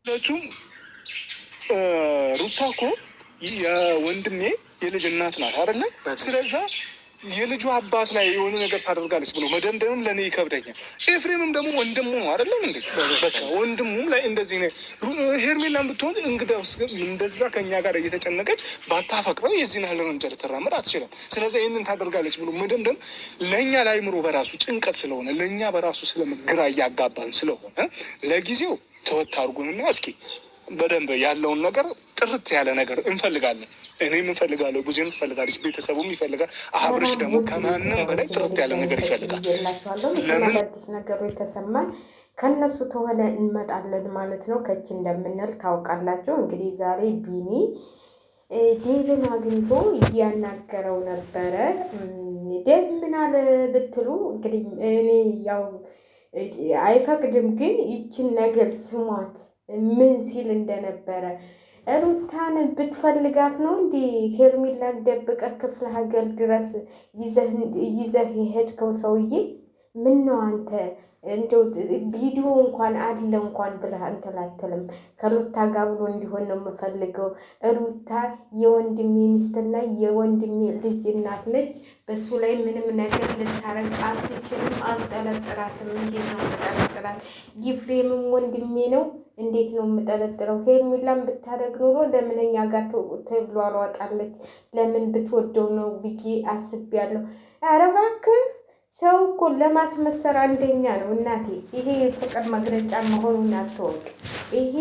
ሁለቱም ሩታ እኮ የወንድሜ የልጅ እናት ናት አይደለ? ስለዛ የልጁ አባት ላይ የሆነ ነገር ታደርጋለች ብሎ መደምደምም ለእኔ ይከብደኛል። ኤፍሬምም ደግሞ ወንድሙ ነው አይደለም እንዴ? በቃ ወንድሙም ላይ እንደዚህ ነው። ሄርሜላን ብትሆን እንግዲያውስ እንደዛ ከኛ ጋር እየተጨነቀች ባታፈቅረው የዚህን ያህል እርምጃ ልትራመድ አትችልም። ስለዚህ ይህንን ታደርጋለች ብሎ መደምደም ለእኛ ላይምሮ በራሱ ጭንቀት ስለሆነ ለእኛ በራሱ ስለግራ እያጋባን ስለሆነ ለጊዜው ተወት አድርጉንና እስኪ በደንብ ያለውን ነገር ጥርት ያለ ነገር እንፈልጋለን። እኔም እንፈልጋለሁ፣ ጊዜም ትፈልጋለች፣ ቤተሰቡም ይፈልጋል። አብርሽ ደግሞ ከማንም በላይ ጥርት ያለ ነገር ይፈልጋል። ለምን አዲስ ነገሩ የተሰማን ከነሱ ተሆነ እንመጣለን ማለት ነው። ከች እንደምንል ታውቃላችሁ። እንግዲህ ዛሬ ቢኒ ዴቭን አግኝቶ እያናገረው ነበረ። ዴቭ ምን አለ ብትሉ እንግዲህ እኔ ያው አይፈቅድም፣ ግን ይችን ነገር ስሟት ምን ሲል እንደነበረ ሩታን ብትፈልጋት ነው እንዲ ሄርሜላን ደብቀ ክፍለ ሀገር ድረስ ይዘህ የሄድከው ሰውዬ? ምን ነው አንተ እንደው ቪዲዮ እንኳን አለ እንኳን ብለህ አንተ ላትልም። ከሩታ ጋር ብሎ እንዲሆን ነው የምፈልገው። ሩታ የወንድሜ ሚስትና የወንድሜ ልጅ እናት ነች። በሱ ላይ ምንም ነገር ልታረግ አትችልም። አልጠረጥራትም። እንዴት ነው የምጠረጥራት? ኤፍሬምም ወንድሜ ነው። እንዴት ነው የምጠረጥረው? ሄርሜላን ብታደርግ ኑሮ ለምን እኛ ጋር ተብሎ አልዋጣለች? ለምን ብትወደው ነው ብዬ አስቤያለሁ። ኧረ እባክህ ሰው እኮ ለማስመሰር አንደኛ ነው እናቴ። ይሄ የፍቅር መግለጫ መሆኑን አትወቅ። ይሄ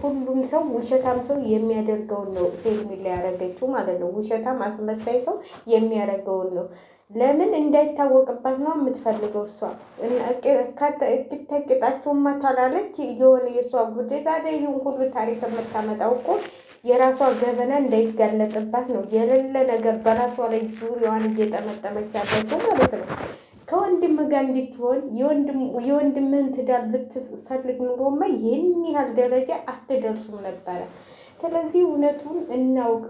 ሁሉም ሰው ውሸታም ሰው የሚያደርገውን ነው ሄርሜላ ያደረገችው ማለት ነው። ውሸታም አስመሳይ ሰው የሚያደርገውን ነው። ለምን እንዳይታወቅባት ነው የምትፈልገው እሷ። ተቂጣችሁማ ታላለች የሆነ የእሷ ጉዳይ ዛሬ ይሁን ሁሉ ታሪክ የምታመጣው እኮ የራሷ ገበና እንዳይጋለጥባት ነው። የሌለ ነገር በራሷ ላይ ዙሪያዋን እየጠመጠመች ያለችው ማለት ነው። ከወንድም ጋር እንድትሆን የወንድምህን ትዳር ብትፈልግ ኑሮማ ይህን ያህል ደረጃ አትደርሱም ነበረ። ስለዚህ እውነቱን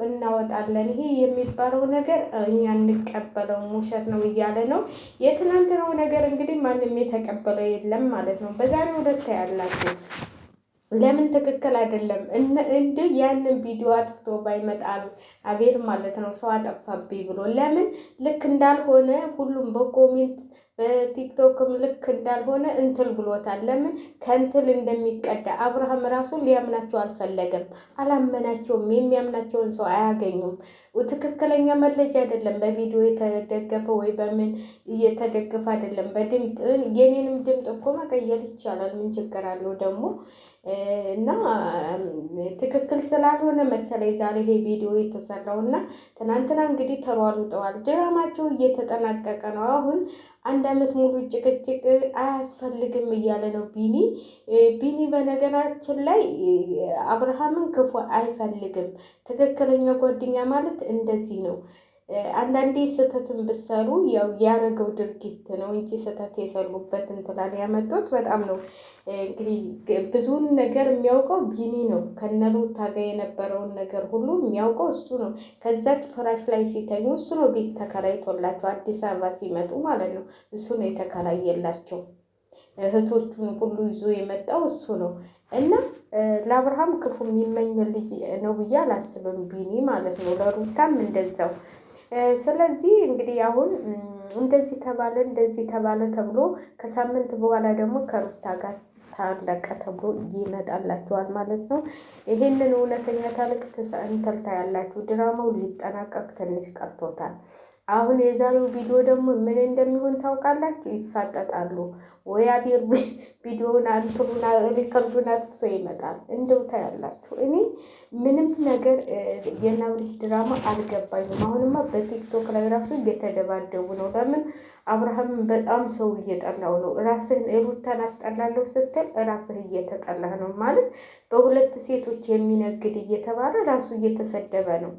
እናወጣለን። ይሄ የሚባለው ነገር እኛ እንቀበለውም ውሸት ነው እያለ ነው። የትናንትናው ነገር እንግዲህ ማንም የተቀበለው የለም ማለት ነው። በዛሬው ዕለት ያላችሁ ለምን ትክክል አይደለም እንደ ያንን ቪዲዮ አጥፍቶ ባይመጣ አቤል ማለት ነው ሰው አጠፋብኝ ብሎ ለምን ልክ እንዳልሆነ ሁሉም በኮሜንት በቲክቶክም ልክ እንዳልሆነ እንትል ብሎታል። ለምን ከእንትል እንደሚቀዳ አብርሃም ራሱ ሊያምናቸው አልፈለገም። አላመናቸውም። የሚያምናቸውን ሰው አያገኙም። ትክክለኛ መረጃ አይደለም በቪዲዮ የተደገፈ ወይ በምን እየተደገፈ አይደለም። በድምጥ የኔንም ድምጥ እኮ መቀየር ይቻላል። ምን ችግር አለው ደግሞ? እና ትክክል ስላልሆነ መሰለኝ ዛሬ ይሄ ቪዲዮ የተሰራው እና ትናንትና እንግዲህ ተሯሩጠዋል። ድራማቸው እየተጠናቀቀ ነው። አሁን 1 ዓመት ሙሉ ጭቅጭቅ አያስፈልግም እያለ ነው ቢኒ በነገራችን ላይ አብርሃምን ክፉ አይፈልግም። ትክክለኛ ጓደኛ ማለት እንደዚህ ነው። አንዳንዴ ስህተትን ብሰሩ ያው ያረገው ድርጊት ነው እንጂ ስህተት የሰሩበት እንትላል ያመጡት በጣም ነው። እንግዲህ ብዙውን ነገር የሚያውቀው ቢኒ ነው። ከነሩታ ጋር የነበረውን ነገር ሁሉ የሚያውቀው እሱ ነው። ከዛች ፍራሽ ላይ ሲተኙ እሱ ነው ቤት ተከራይቶላቸው አዲስ አበባ ሲመጡ ማለት ነው። እሱ ነው የተከራየላቸው። እህቶቹን ሁሉ ይዞ የመጣው እሱ ነው። እና ለአብርሃም ክፉ የሚመኝ ልጅ ነው ብዬ አላስብም ቢኒ ማለት ነው። ለሩታም እንደዛው። ስለዚህ እንግዲህ አሁን እንደዚህ ተባለ ተብሎ ከሳምንት በኋላ ደግሞ ከሩታ ጋር ታለቀ ተብሎ ይመጣላችኋል ማለት ነው። ይሄንን እውነተኛ ታሪክ ተሰንተልታ ያላችሁ ድራማው ሊጠናቀቅ ትንሽ ቀርቶታል። አሁን የዛሬው ቪዲዮ ደግሞ ምን እንደሚሆን ታውቃላችሁ? ይፋጠጣሉ ወይ አቤል ቪዲዮውን አንትሩና ሪከርዱን አጥፍቶ ይመጣል። እንደው ታያላችሁ። እኔ ምንም ነገር የናብልሽ ድራማ አልገባኝም። አሁንማ በቲክቶክ ላይ ራሱ እየተደባደቡ ነው። ለምን አብርሃም በጣም ሰው እየጠላው ነው። ራስህን ሩታን አስጠላለሁ ስትል ራስህ እየተጠላህ ነው ማለት በሁለት ሴቶች የሚነግድ እየተባለ ራሱ እየተሰደበ ነው።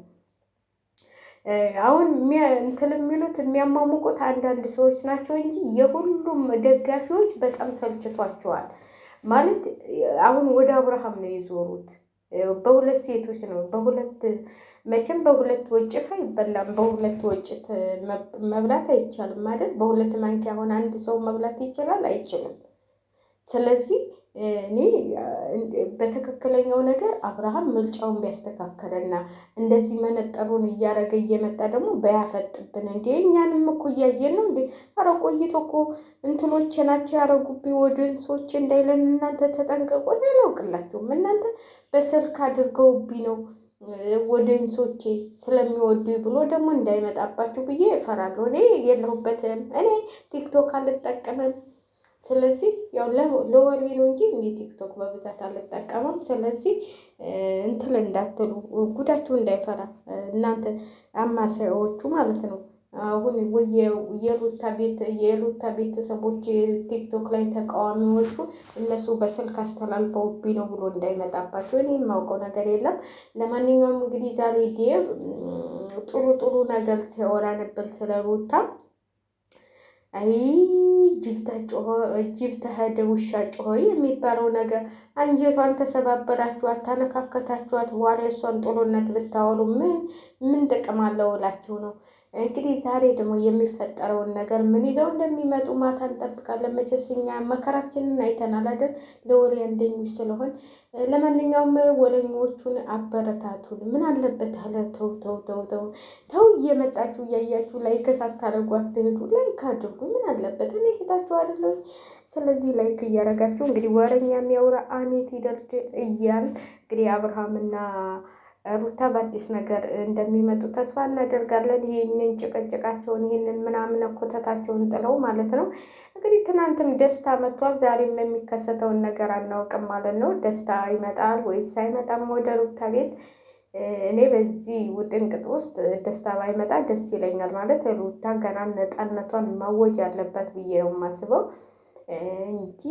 አሁን እንትን የሚሉት የሚያማሙቁት አንዳንድ ሰዎች ናቸው እንጂ የሁሉም ደጋፊዎች በጣም ሰልችቷቸዋል። ማለት አሁን ወደ አብርሃም ነው የዞሩት። በሁለት ሴቶች ነው መቼም በሁለት ወጭት አይበላም። በሁለት ወጭት መብላት አይቻልም አይደል? በሁለት ማንኪያ አሁን አንድ ሰው መብላት ይችላል? አይችልም። ስለዚህ እኔ በትክክለኛው ነገር አብርሃም ምርጫውን ቢያስተካከልና እንደዚህ መነጠሩን እያረገ እየመጣ ደግሞ ባያፈጥብን። እንዴ እኛንም እኮ እያየን ነው እንዴ? ኧረ ቆይቶ እኮ እንትኖቼ ናቸው ያረጉብኝ ወደንሶች እንዳይለን እናንተ ተጠንቀቁ። አላውቅላችሁም እናንተ በስልክ አድርገውብኝ ነው ወደንሶቼ ስለሚወዱ ብሎ ደግሞ እንዳይመጣባችሁ ብዬ እፈራለሁ። እኔ የለሁበትም፣ እኔ ቲክቶክ አልጠቀምም። ስለዚህ ያው ለወሬ ነው እንጂ እኔ ቲክቶክ በብዛት አልጠቀምም። ስለዚህ እንትን እንዳትሉ ጉዳችሁ እንዳይፈራ እናንተ አማሳዮቹ ማለት ነው። አሁን የሩታ ቤተሰቦች ቲክቶክ ላይ ተቃዋሚዎቹ እነሱ በስልክ አስተላልፈውብኝ ነው ብሎ እንዳይመጣባቸው እኔ የማውቀው ነገር የለም። ለማንኛውም እንግዲህ ዛሬ ዴቭ ጥሩ ነገር ሲያወራ ነበር ስለ ሩታ። አይ ጅብ ተሄደ ውሻ ጮኸ የሚባለው ነገር አንጀቷን ተሰባበራችኋት፣ ታነካከታችኋት። በኋላ የእሷን ጥሩነት ብታወሩ ምን ጥቅም አለው እላችሁ ነው። እንግዲህ ዛሬ ደግሞ የሚፈጠረውን ነገር ምን ይዘው እንደሚመጡ ማታ እንጠብቃለን። መቼስ እኛ መከራችንን አይተናል አይደል? ለወሬ አንደኞች ስለሆን ለማንኛውም ወሬኞቹን አበረታቱን። ምን አለበት አለ ተው እየመጣችሁ እያያችሁ ላይክ ሳታደርጉ አትሄዱ። ላይክ አድርጉ። ምን አለበት? እኔ ሄዳችሁ አይደለም። ስለዚህ ላይክ እያደረጋችሁ እንግዲህ ወሬኛ የሚያወራ አሜት ይደርድር እያል እንግዲህ አብርሃምና ሩታ በአዲስ ነገር እንደሚመጡ ተስፋ እናደርጋለን። ይሄንን ጭቅጭቃቸውን ይሄንን ምናምን ኮተታቸውን ጥለው ማለት ነው። እንግዲህ ትናንትም ደስታ መጥቷል። ዛሬም የሚከሰተውን ነገር አናውቅም ማለት ነው። ደስታ ይመጣል ወይስ አይመጣም ወደ ሩታ ቤት? እኔ በዚህ ውጥንቅጥ ውስጥ ደስታ ባይመጣ ደስ ይለኛል። ማለት ሩታ ገና ነፃነቷን ማወጅ ያለባት ብዬ ነው የማስበው እንጂ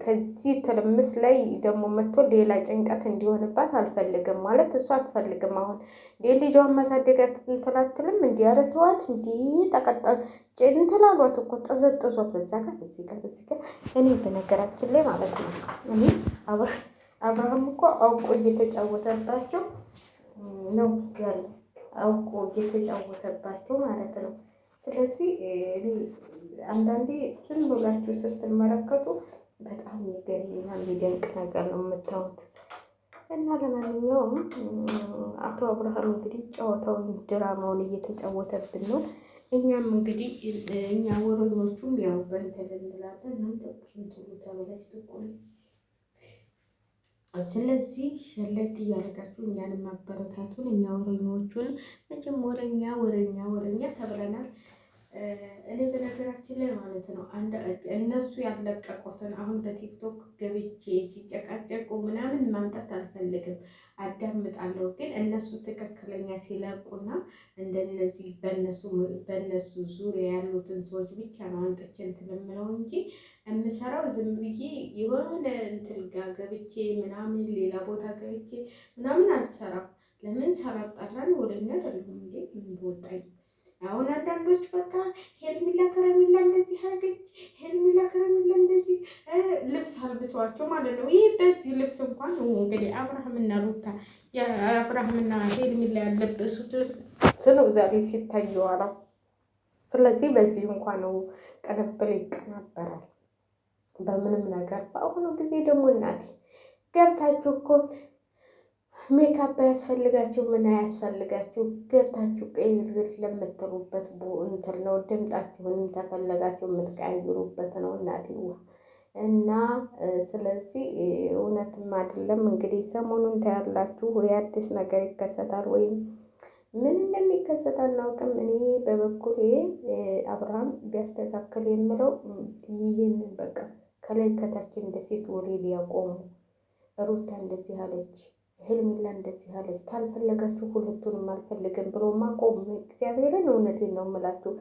ከዚህ ትልምስ ላይ ደግሞ መጥቶ ሌላ ጭንቀት እንዲሆንባት አልፈልግም። ማለት እሷ አትፈልግም። አሁን ልጇን ማሳደጋት እንትላትልም እንዲያረተዋት እንዲጠቀጠ እንትላሏት እኮ ጠዘጥዟት በዛ ጋር በዚህ ጋር እኔ በነገራችን ላይ ማለት ነው እኔ አብርሃም እኮ አውቆ እየተጫወተባቸው ነው ያለ፣ አውቆ እየተጫወተባቸው ማለት ነው። ስለዚህ አንዳንዴ ዝም ብላችሁ ስትመለከቱ በጣም ይገርምና የሚደንቅ ነገር ነው የምታዩት። እና ለማንኛውም አቶ አብርሃም እንግዲህ ጨዋታውን ድራማውን እየተጫወተብን ነው። እኛም እንግዲህ እኛ ወረዶቹም ያው በእንትን እንላለን እናንተ ቁጭ ተበላሽ ትቆይ። ስለዚህ ሸለት እያደረጋችሁ እኛንም ማበረታቱን። እኛ ወረኞቹን መቼም ወረኛ ተብለናል። እኔ በነገራችን ላይ ማለት ነው እነሱ ያለቀቁትን አሁን በቲክቶክ ገብቼ ሲጨቃጨቁ ምናምን ማምጣት አልፈልግም፣ አዳምጣለሁ። ግን እነሱ ትክክለኛ ሲለቁና እንደነዚህ በእነሱ ዙሪያ ያሉትን ሰዎች ብቻ ነው አንጥቼ እንትን የምለው እንጂ የምሰራው ዝም ብዬ የሆነ እንትን ጋር ገብቼ ምናምን ሌላ ቦታ ገብቼ ምናምን አልሰራም። ለምን ሰራጣላን ወደኛ አይደለም እንዴ ምንወጣኝ። አሁን አንዳንዶች በቃ ሄርሚላ ከረሚላ እንደዚህ አደረገች፣ ሄርሚላ ከረሚላ እንደዚህ ልብስ አልብሰዋቸው ማለት ነው። ይህ በዚህ ልብስ እንኳን እንግዲህ አብርሃምና ሩታ የአብርሃምና ሄርሚላ ያለበሱት ልብስ ነው ዛሬ ሲታየዋል። ስለዚህ በዚህ እንኳን ነው ቀለበል ይቀናበራል በምንም ነገር። በአሁኑ ጊዜ ደግሞ እናቴ ገብታችሁ እኮ ሜካፕ አያስፈልጋችሁ፣ ምን አያስፈልጋችሁ፣ ገብታችሁ ቀይር ለምትሉበት እንትን ነው። ድምጣችሁንም ተፈለጋችሁ የምትቀያይሩበት ነው እናቴዋ። እና ስለዚህ እውነትም አይደለም እንግዲህ ሰሞኑን ታያላችሁ ወይ አዲስ ነገር ይከሰታል ወይም ምን እንደሚከሰት አናውቅም። እኔ በበኩሌ አብርሃም ቢያስተካክል የምለው ይህን በቃ ከላይ ከታችን እንደ ሴት ወሬ ቢያቆሙ። ሩታ እንደዚህ አለች፣ ሄርሜላ እንደዚህ አለች፣ ታልፈለጋችሁ ሁለቱንም አልፈልግም ብሎ ማቆም። እግዚአብሔርን እውነቴን ነው የምላችሁ።